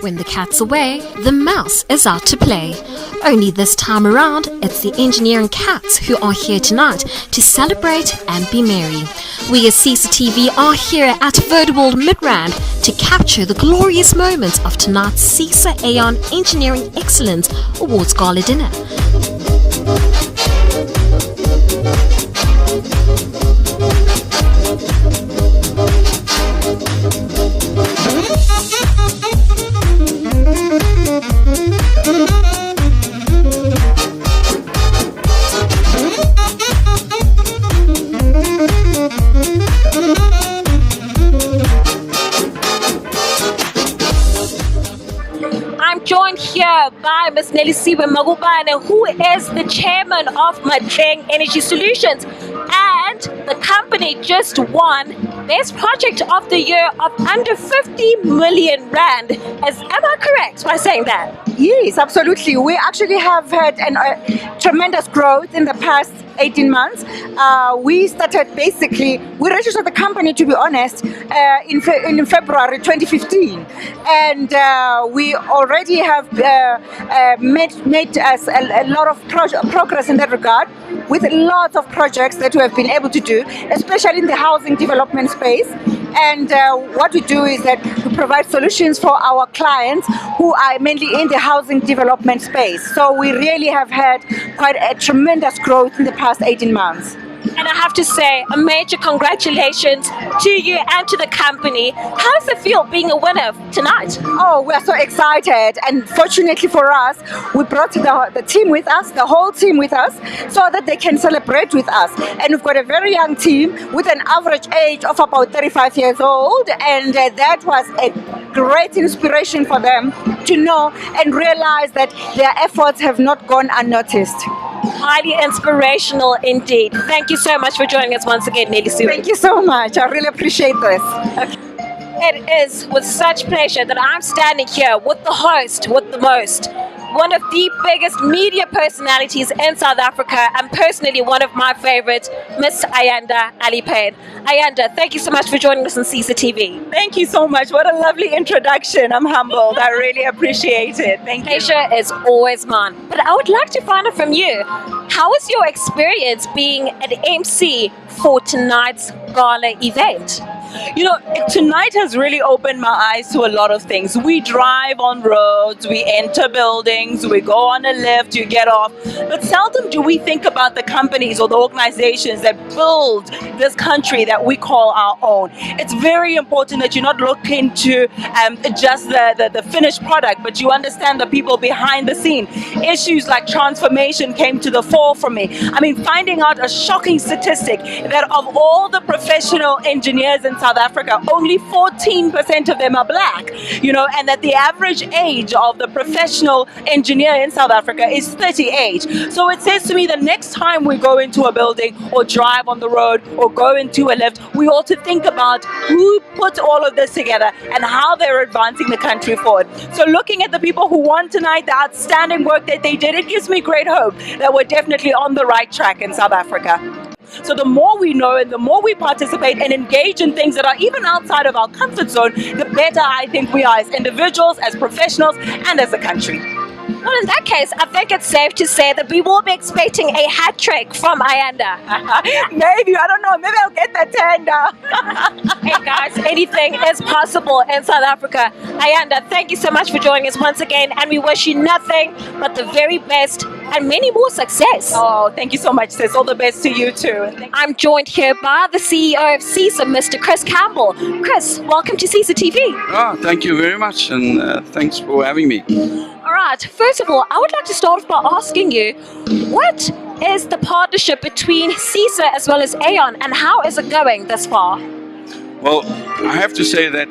When the cat's away, the mouse is out to play. Only this time around, it's the engineering cats who are here tonight to celebrate and be merry. We as CESA TV are here at Verdeworld Midrand to capture the glorious moments of tonight's CESA Aon Engineering Excellence Awards Gala Dinner. I'm joined here by Ms. Nelisiwe Nagubane, who is the chairman of Matleng Energy Solutions, and the company just won Best Project of the Year of under 50 million rand. Am I correct by saying that? Yes, absolutely. We actually have had tremendous growth in the past 18 months. We registered the company, to be honest, in February 2015, and we already have made us a lot of progress in that regard, with lots of projects that we have been able to do, especially in the housing development space. And what we do is that we provide solutions for our clients who are mainly in the housing development space. So we really have had quite a tremendous growth in the past 18 months. And I have to say, a major congratulations to you and to the company. How does it feel being a winner tonight? Oh, we're so excited. And fortunately for us, we brought the team with us, the whole team with us, so that they can celebrate with us. And we've got a very young team with an average age of about 35 years old. And that was a great inspiration for them to know and realize that their efforts have not gone unnoticed. Highly inspirational indeed. Thank you so much for joining us once again, Nelisiwe. Thank you so much. I really appreciate this. Okay. It is with such pleasure that I'm standing here with the host, with the most, one of the biggest media personalities in South Africa, and personally one of my favorites, Miss Ayanda, Allie-Paine. Ayanda, thank you so much for joining us on CESA TV. Thank you so much. What a lovely introduction. I'm humbled. I really appreciate it. Thank you. Pleasure is always mine. But I would like to find out from you, how was your experience being an MC for tonight's gala event? You know, tonight has really opened my eyes to a lot of things. We drive on roads, we enter buildings, we go on a lift, you get off. But seldom do we think about the companies or the organizations that build this country that we call our own. It's very important that you not look into just the finished product, but you understand the people behind the scene. Issues like transformation came to the fore for me. I mean, finding out a shocking statistic that of all the professional engineers in South Africa, only 14% of them are black, you know, and that the average age of the professional engineer in South Africa is 38. So it says to me the next time we go into a building or drive on the road or go into a lift, we ought to think about who put all of this together and how they're advancing the country forward. So looking at the people who won tonight, the outstanding work that they did, it gives me great hope that we're definitely on the right track in South Africa. So the more we know and the more we participate and engage in things that are even outside of our comfort zone, the better I think we are as individuals, as professionals, and as a country. Well, in that case, I think it's safe to say that we will be expecting a hat trick from Ayanda. Maybe, I don't know, maybe I'll get that tender. Hey guys, anything is possible in South Africa. Ayanda, thank you so much for joining us once again, and we wish you nothing but the very best and many more success. Oh, thank you so much, sis. All the best to you too. I'm joined here by the CEO of CESA, Mr. Chris Campbell. Chris, welcome to CESA TV. Thank you very much, and thanks for having me. All right, first of all, I would like to start off by asking you, what is the partnership between CESA as well as Aon, and how is it going thus far? Well, I have to say that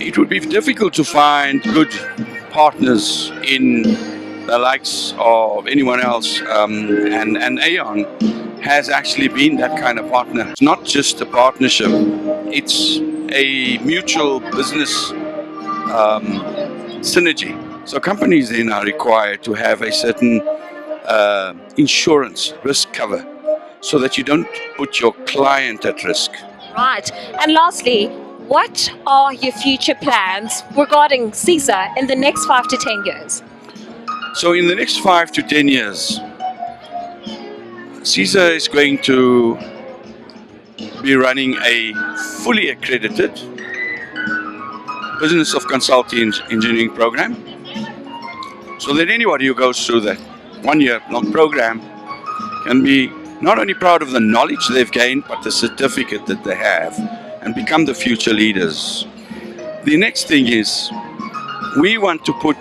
it would be difficult to find good partners in the likes of anyone else, and Aon has actually been that kind of partner. It's not just a partnership, it's a mutual business synergy. So companies then are required to have a certain insurance risk cover so that you don't put your client at risk. Right. And lastly, what are your future plans regarding CESA in the next 5 to 10 years? So in the next 5 to 10 years, CESA is going to be running a fully accredited Business of Consulting Engineering program, so that anybody who goes through that 1 year long program can be not only proud of the knowledge they've gained, but the certificate that they have, and become the future leaders. The next thing is, we want to put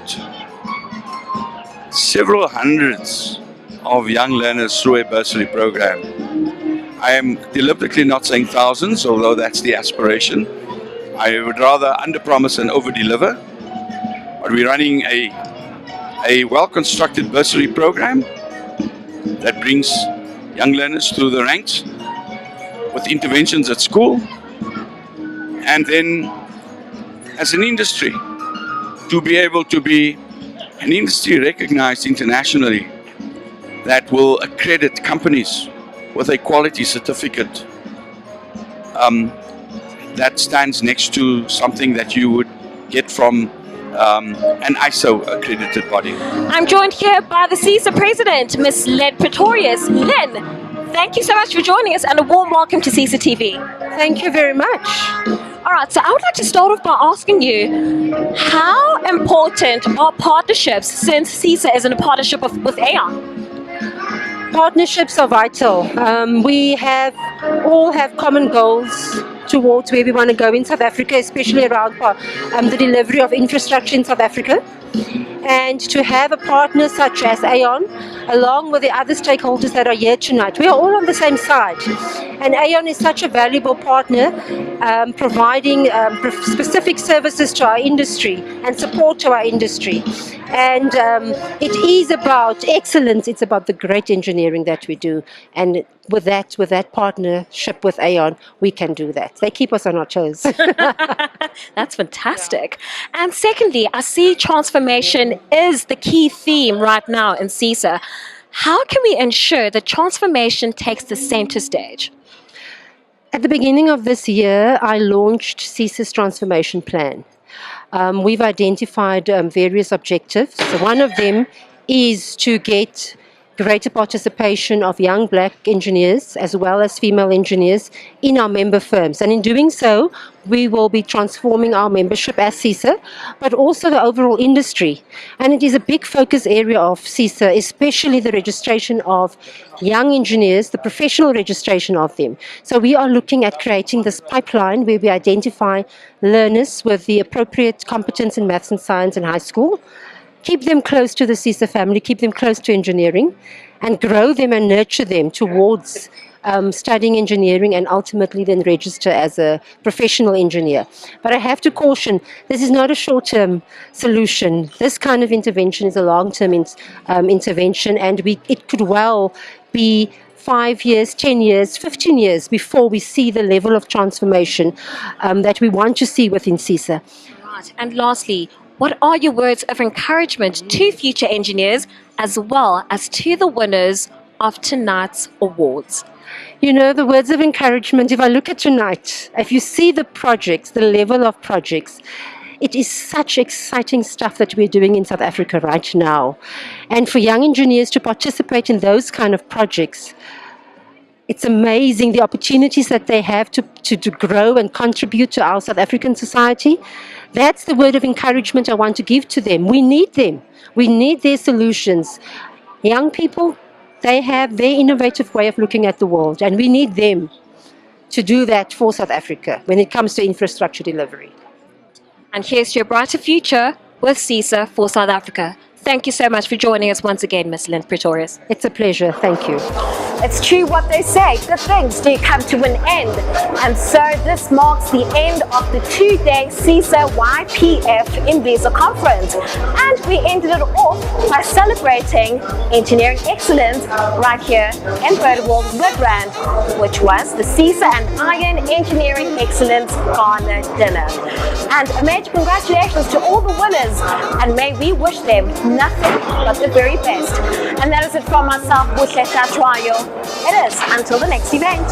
several hundreds of young learners through a bursary program. I am deliberately not saying thousands, although that's the aspiration. I would rather under-promise and over-deliver. But we're running a well-constructed bursary program that brings young learners through the ranks with interventions at school, and then as an industry to be able to be an industry recognized internationally that will accredit companies with a quality certificate that stands next to something that you would get from an ISO accredited body. I'm joined here by the CESA president, Ms. Lynne Pretorius. Lynne, thank you so much for joining us, and a warm welcome to CESA TV. Thank you very much. All right, so I would like to start off by asking you, how important are partnerships since CESA is in a partnership with Aon? Partnerships are vital. We all have common goals towards where we want to go in South Africa, especially around the delivery of infrastructure in South Africa. And to have a partner such as Aon, along with the other stakeholders that are here tonight, we are all on the same side. And Aon is such a valuable partner, providing specific services to our industry and support to our industry. And it is about excellence. It's about the great engineering that we do. And with that partnership with Aon, we can do that. They keep us on our toes. That's fantastic. And secondly, I see transformation is the key theme right now in CESA. How can we ensure that transformation takes the center stage? At the beginning of this year, I launched CESA's transformation plan. We've identified various objectives. So one of them is to get greater participation of young black engineers as well as female engineers in our member firms. And in doing so, we will be transforming our membership as CESA, but also the overall industry. And it is a big focus area of CESA, especially the registration of young engineers, the professional registration of them. So we are looking at creating this pipeline where we identify learners with the appropriate competence in maths and science in high school, keep them close to the CESA family, keep them close to engineering, and grow them and nurture them towards studying engineering and ultimately then register as a professional engineer. But I have to caution, this is not a short-term solution. This kind of intervention is a long-term intervention, and it could well be 5 years, 10 years, 15 years before we see the level of transformation that we want to see within CESA. Right. And lastly, what are your words of encouragement to future engineers as well as to the winners of tonight's awards? You know, the words of encouragement, if I look at tonight, if you see the projects, the level of projects, it is such exciting stuff that we're doing in South Africa right now. And for young engineers to participate in those kind of projects, it's amazing the opportunities that they have to grow and contribute to our South African society. That's the word of encouragement I want to give to them. We need them. We need their solutions. Young people, they have their innovative way of looking at the world, and we need them to do that for South Africa when it comes to infrastructure delivery. And here's to your brighter future with CESA for South Africa. Thank you so much for joining us once again, Ms. Lynne Pretorius. It's a pleasure. Thank you. It's true what they say, good things do come to an end. And so this marks the end of the 2-day CESA YPF Imbizo conference. And we ended it off by celebrating engineering excellence right here in Birdwalk, Midrand, which was the CESA and Iron Engineering Excellence Gala Dinner. And a major congratulations to all the winners, and may we wish them nothing but the very best. And that is it from myself, Buhle Hlatshwayo. It is until the next event.